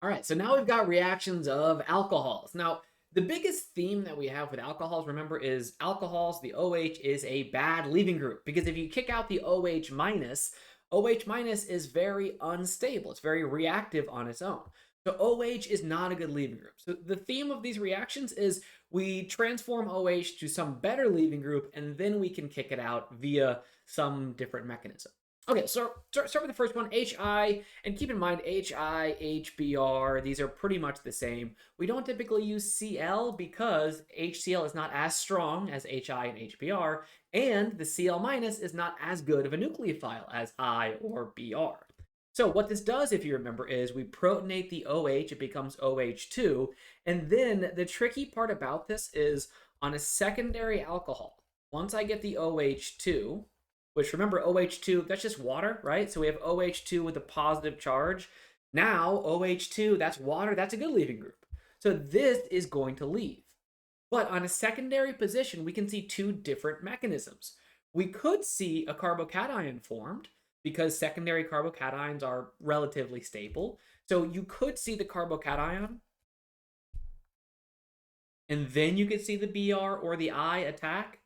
All right, so now we've got reactions of alcohols. Now, the biggest theme that we have with alcohols, remember, is alcohols, the OH is a bad leaving group because if you kick out the OH minus is very unstable. It's very reactive on its own. So OH is not a good leaving group. So the theme of these reactions is we transform OH to some better leaving group and then we can kick it out via some different mechanism. Okay, so start with the first one, HI, and keep in mind HI, HBr, these are pretty much the same. We don't typically use Cl because HCl is not as strong as HI and HBr, and the Cl minus is not as good of a nucleophile as I or Br. So what this does, if you remember, is we protonate the OH, it becomes OH2, and then the tricky part about this is on a secondary alcohol, once I get the OH2, which remember OH2, that's just water, right? So we have OH2 with a positive charge. Now OH2, that's water, that's a good leaving group. So this is going to leave. But on a secondary position, we can see two different mechanisms. We could see a carbocation formed because secondary carbocations are relatively stable. So you could see the carbocation, and then you could see the Br or the I attack,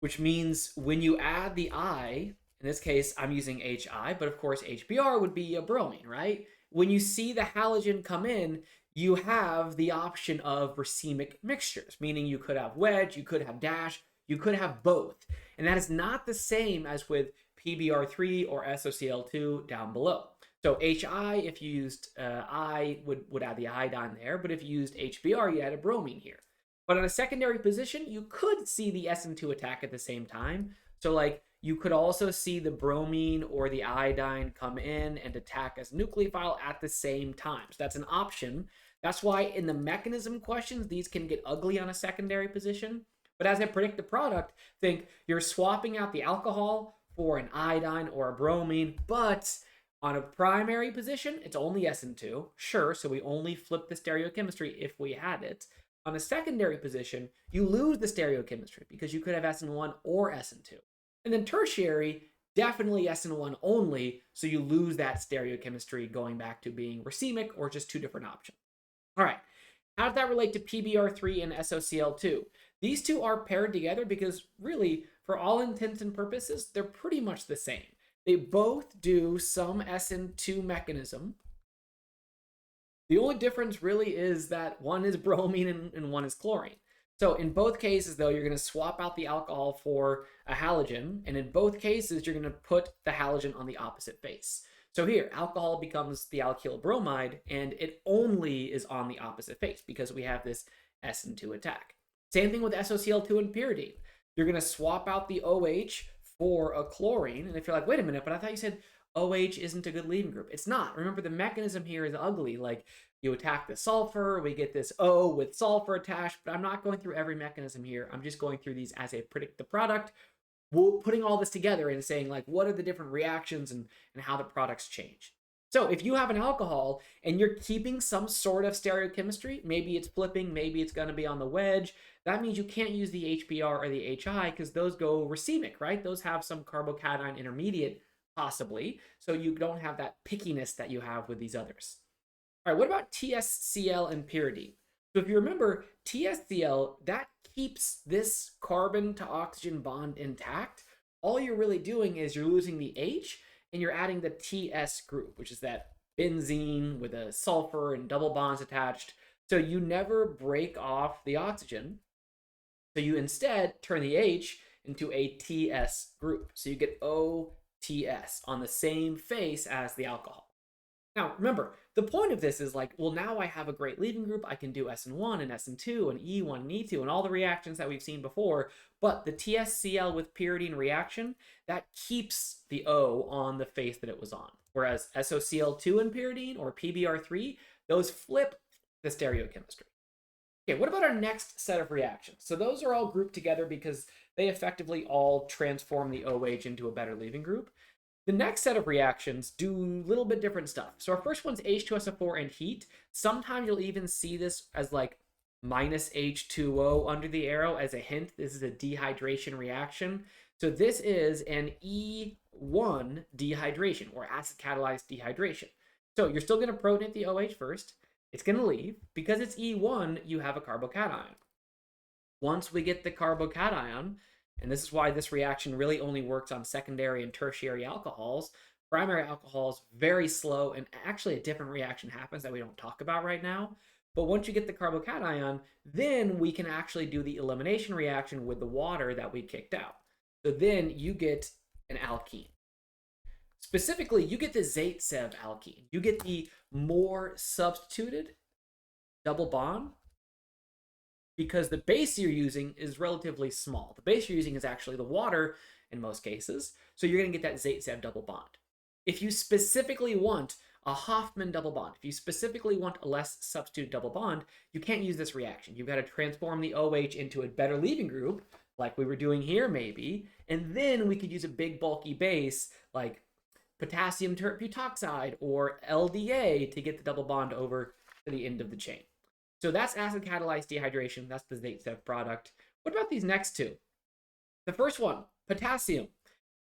which means when you add the I, in this case, I'm using HI, but of course, HBr would be a bromine, right? When you see the halogen come in, you have the option of racemic mixtures, meaning you could have wedge, you could have dash, you could have both. And that is not the same as with PBr3 or SOCl2 down below. So HI, if you used I, would add the iodine there, but if you used HBr, you add a bromine here. But on a secondary position, you could see the SN2 attack at the same time. So, like, you could also see the bromine or the iodine come in and attack as a nucleophile at the same time. So, that's an option. That's why in the mechanism questions, these can get ugly on a secondary position. But as I predict the product, think you're swapping out the alcohol for an iodine or a bromine, but on a primary position, it's only SN2. Sure, so we only flip the stereochemistry if we had it. On a secondary position, you lose the stereochemistry because you could have SN1 or SN2. And then tertiary, definitely SN1 only, so you lose that stereochemistry going back to being racemic or just two different options. All right, how does that relate to PBr3 and SOCl2? These two are paired together because really, for all intents and purposes, they're pretty much the same. They both do some SN2 mechanism. The only difference really is that one is bromine and one is chlorine. So in both cases, though, you're going to swap out the alcohol for a halogen, and in both cases, you're going to put the halogen on the opposite face. So here, alcohol becomes the alkyl bromide, and it only is on the opposite face because we have this SN2 attack. Same thing with SOCl2 and pyridine. You're going to swap out the OH for a chlorine, and if you're like, wait a minute, but I thought you said OH isn't a good leaving group. It's not. Remember, the mechanism here is ugly. Like, you attack the sulfur, we get this O with sulfur attached, but I'm not going through every mechanism here. I'm just going through these as I predict the product, putting all this together and saying, like, what are the different reactions and how the products change. So if you have an alcohol and you're keeping some sort of stereochemistry, maybe it's flipping, maybe it's going to be on the wedge, that means you can't use the HBr or the HI because those go racemic, right? Those have some carbocation intermediate, possibly, so you don't have that pickiness that you have with these others. All right, what about TSCl and pyridine? So if you remember, TSCl, that keeps this carbon to oxygen bond intact. All you're really doing is you're losing the H and you're adding the TS group, which is that benzene with a sulfur and double bonds attached. So you never break off the oxygen. So you instead turn the H into a TS group. So you get OTS on the same face as the alcohol. Now, remember, the point of this is like, well, now I have a great leaving group. I can do SN1 and SN2 and E1 and E2 and all the reactions that we've seen before. But the TSCl with pyridine reaction, that keeps the O on the face that it was on. Whereas SOCl2 and pyridine or PBr3, those flip the stereochemistry. Okay, what about our next set of reactions? So those are all grouped together because they effectively all transform the OH into a better leaving group. The next set of reactions do a little bit different stuff. So our first one's H2SO4 and heat. Sometimes you'll even see this as like minus H2O under the arrow as a hint. This is a dehydration reaction. So this is an E1 dehydration or acid catalyzed dehydration. So you're still going to protonate the OH first. It's going to leave. Because it's E1, you have a carbocation. Once we get the carbocation, and this is why this reaction really only works on secondary and tertiary alcohols, primary alcohols, very slow, and actually a different reaction happens that we don't talk about right now. But once you get the carbocation, then we can actually do the elimination reaction with the water that we kicked out. So then you get an alkene. Specifically, you get the Zaitsev alkene. You get the more substituted double bond because the base you're using is relatively small. The base you're using is actually the water in most cases, so you're going to get that Zaitsev double bond. If you specifically want a Hofmann double bond, if you specifically want a less substituted double bond, you can't use this reaction. You've got to transform the OH into a better leaving group, like we were doing here maybe, and then we could use a big bulky base like potassium terbutoxide or LDA to get the double bond over to the end of the chain. So that's acid catalyzed dehydration. That's the Zaitsev product. What about these next two? The first one, potassium.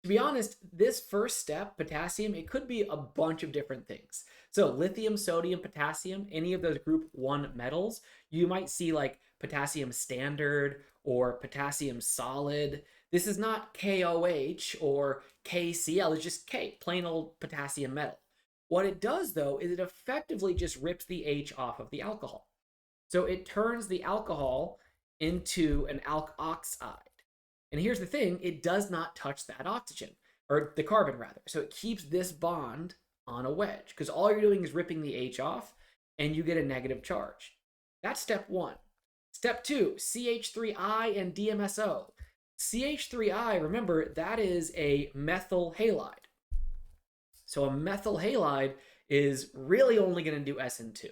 To be honest, this first step, potassium, it could be a bunch of different things. So lithium, sodium, potassium, any of those group 1 metals, you might see like potassium standard or potassium solid. This is not KOH or KCl, it's just K, plain old potassium metal. What it does though is it effectively just rips the H off of the alcohol. So it turns the alcohol into an alk oxide. And here's the thing, it does not touch that oxygen, or the carbon rather. So it keeps this bond on a wedge because all you're doing is ripping the H off and you get a negative charge. That's step 1. Step 2, CH3I and DMSO. CH3I, remember, that is a methyl halide. So a methyl halide is really only going to do SN2.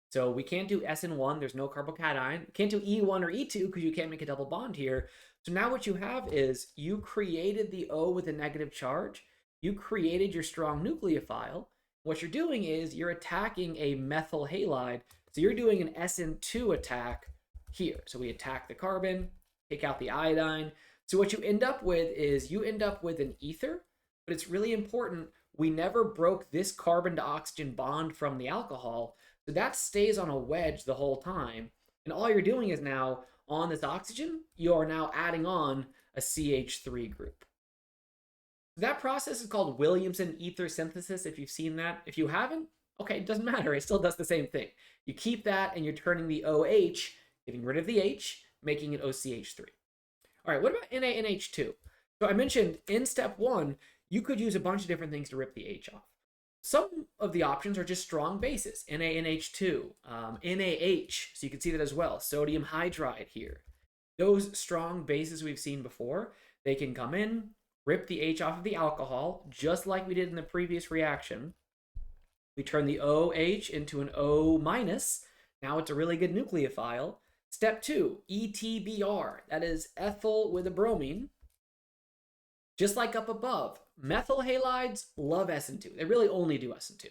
So we can't do SN1, there's no carbocation. Can't do E1 or E2 because you can't make a double bond here. So now what you have is you created the O with a negative charge. You created your strong nucleophile. What you're doing is you're attacking a methyl halide. So you're doing an SN2 attack here. So we attack the carbon, take out the iodine. So what you end up with is you end up with an ether, but it's really important. We never broke this carbon to oxygen bond from the alcohol. So that stays on a wedge the whole time. And all you're doing is now on this oxygen, you are now adding on a CH3 group. That process is called Williamson ether synthesis, if you've seen that. If you haven't, okay, it doesn't matter. It still does the same thing. You keep that and you're turning the OH, getting rid of the H, making it OCH3. All right, what about NaNH2? So I mentioned in step 1, you could use a bunch of different things to rip the H off. Some of the options are just strong bases, NaNH2, NaH, so you can see that as well, sodium hydride here. Those strong bases we've seen before, they can come in, rip the H off of the alcohol, just like we did in the previous reaction. We turn the OH into an O minus. Now it's a really good nucleophile. Step 2, ETBR, that is ethyl with a bromine. Just like up above, methyl halides love SN2. They really only do SN2.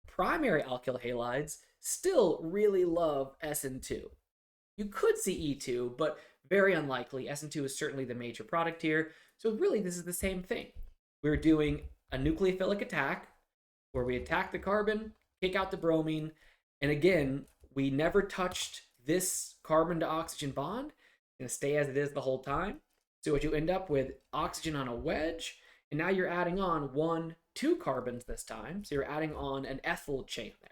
Primary alkyl halides still really love SN2. You could see E2, but very unlikely. SN2 is certainly the major product here. So really, this is the same thing. We're doing a nucleophilic attack where we attack the carbon, kick out the bromine, and again, we never touched this carbon to oxygen bond. It's going to stay as it is the whole time. So what you end up with, oxygen on a wedge, and now you're adding on 2 carbons this time. So you're adding on an ethyl chain there.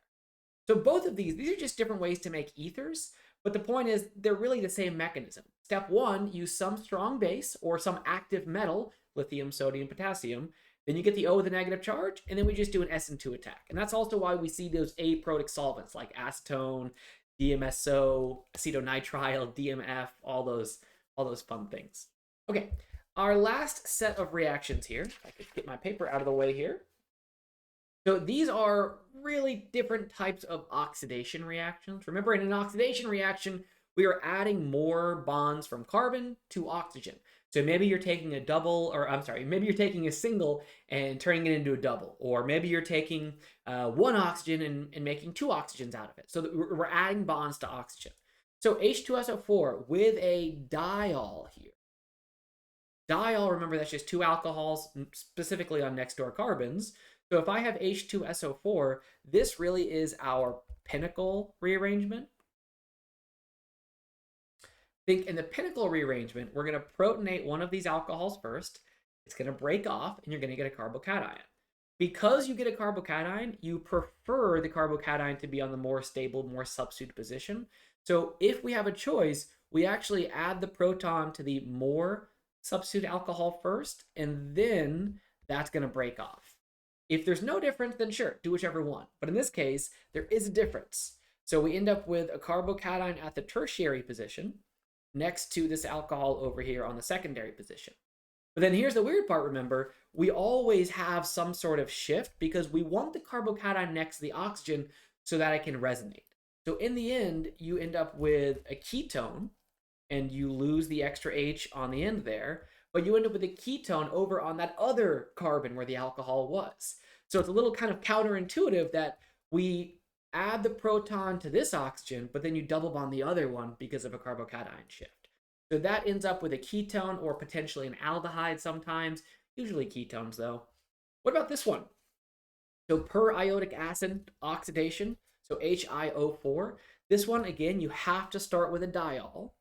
So both of these are just different ways to make ethers, but the point is they're really the same mechanism. Step 1, use some strong base or some active metal, lithium, sodium, potassium. Then you get the O with a negative charge, and then we just do an SN2 attack. And that's also why we see those aprotic solvents like acetone, DMSO, acetonitrile, DMF, all those fun things. Okay, our last set of reactions here. I could get my paper out of the way here. So these are really different types of oxidation reactions. Remember, in an oxidation reaction, we are adding more bonds from carbon to oxygen. So maybe you're taking maybe you're taking a single and turning it into a double. Or maybe you're taking 1 oxygen and making 2 oxygens out of it. So that we're adding bonds to oxygen. So H2SO4 with a diol here. Diol, remember, that's just 2 alcohols, specifically on next door carbons. So if I have H2SO4, this really is our pinnacle rearrangement. Think in the pinnacle rearrangement, we're going to protonate one of these alcohols first. It's going to break off, and you're going to get a carbocation. Because you get a carbocation, you prefer the carbocation to be on the more stable, more substituted position. So if we have a choice, we actually add the proton to the more substitute alcohol first, and then that's going to break off. If there's no difference, then sure, do whichever one. But in this case, there is a difference. So we end up with a carbocation at the tertiary position next to this alcohol over here on the secondary position. But then here's the weird part, remember, we always have some sort of shift because we want the carbocation next to the oxygen so that it can resonate. So in the end, you end up with a ketone and you lose the extra H on the end there, but you end up with a ketone over on that other carbon where the alcohol was. So it's a little kind of counterintuitive that we add the proton to this oxygen, but then you double bond the other one because of a carbocation shift. So that ends up with a ketone or potentially an aldehyde sometimes, usually ketones though. What about this one? So per iodic acid oxidation, so HiO4, this one, again, you have to start with a diol.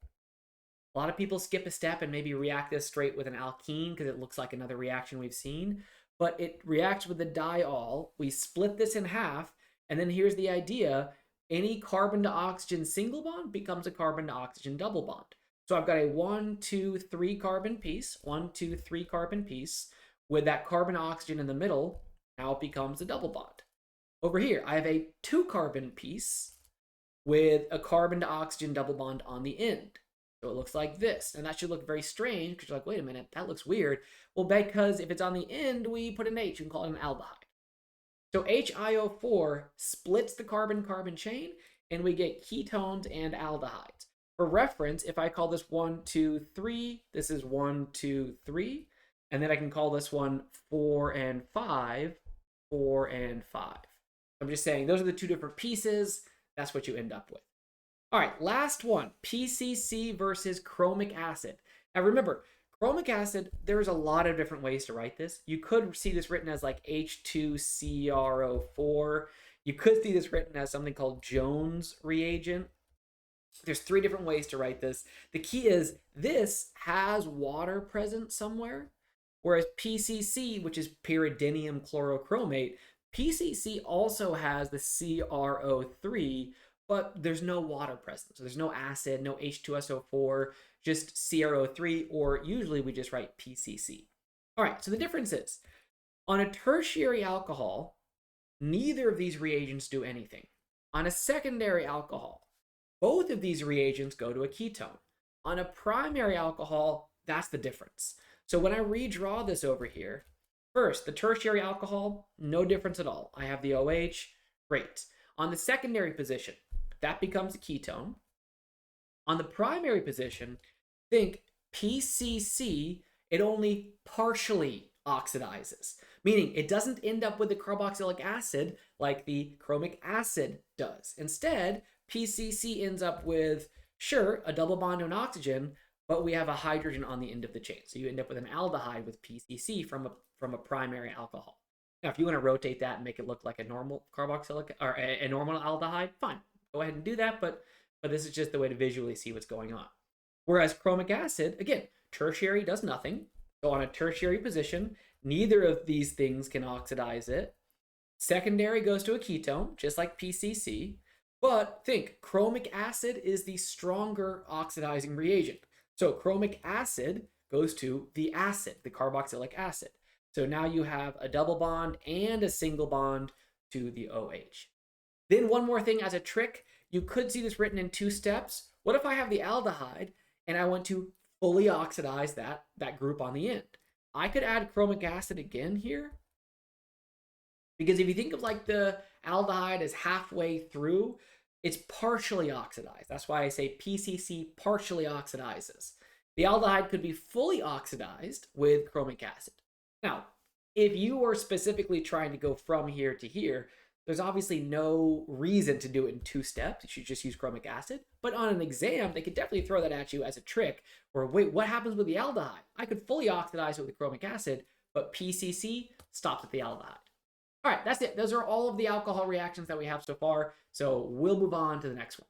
A lot of people skip a step and maybe react this straight with an alkene because it looks like another reaction we've seen, but it reacts with the diol. We split this in half, and then here's the idea. Any carbon to oxygen single bond becomes a carbon to oxygen double bond. So I've got a 1, 2, 3 carbon piece, 1, 2, 3 carbon piece with that carbon oxygen in the middle. Now it becomes a double bond. Over here, I have a 2 carbon piece with a carbon to oxygen double bond on the end. So it looks like this. And that should look very strange because you're like, wait a minute, that looks weird. Well, because if it's on the end, we put an H and call it an aldehyde. So HiO4 splits the carbon-carbon chain and we get ketones and aldehydes. For reference, if I call this 1, 2, 3, this is 1, 2, 3, and then I can call this one 4 and 5, 4 and 5. I'm just saying those are the two different pieces. That's what you end up with. All right, last one, PCC versus chromic acid. Now remember, chromic acid, there's a lot of different ways to write this. You could see this written as like H2CrO4. You could see this written as something called Jones reagent. There's 3 different ways to write this. The key is this has water present somewhere, whereas PCC, which is pyridinium chlorochromate, PCC also has the CrO3, but there's no water present. So there's no acid, no H2SO4, just CrO3, or usually we just write PCC. All right, so the difference is, on a tertiary alcohol, neither of these reagents do anything. On a secondary alcohol, both of these reagents go to a ketone. On a primary alcohol, that's the difference. So when I redraw this over here, first, the tertiary alcohol, no difference at all. I have the OH, great. On the secondary position, that becomes a ketone. On the primary position, think PCC, it only partially oxidizes, meaning it doesn't end up with the carboxylic acid like the chromic acid does. Instead, PCC ends up with, sure, a double bond to an oxygen, but we have a hydrogen on the end of the chain. So you end up with an aldehyde with PCC from a primary alcohol. Now, if you want to rotate that and make it look like a normal carboxylic or a normal aldehyde, fine, go ahead and do that. But this is just the way to visually see what's going on. Whereas chromic acid, again, tertiary does nothing. So on a tertiary position, neither of these things can oxidize it. Secondary goes to a ketone, just like PCC. But think, chromic acid is the stronger oxidizing reagent. So chromic acid goes to the acid, the carboxylic acid. So now you have a double bond and a single bond to the OH. Then one more thing as a trick, you could see this written in 2 steps. What if I have the aldehyde and I want to fully oxidize that group on the end? I could add chromic acid again here. Because if you think of like the aldehyde as halfway through, it's partially oxidized. That's why I say PCC partially oxidizes. The aldehyde could be fully oxidized with chromic acid. Now, if you are specifically trying to go from here to here, there's obviously no reason to do it in 2 steps. You should just use chromic acid. But on an exam, they could definitely throw that at you as a trick. Or wait, what happens with the aldehyde? I could fully oxidize it with chromic acid, but PCC stops at the aldehyde. All right, that's it. Those are all of the alcohol reactions that we have so far. So we'll move on to the next one.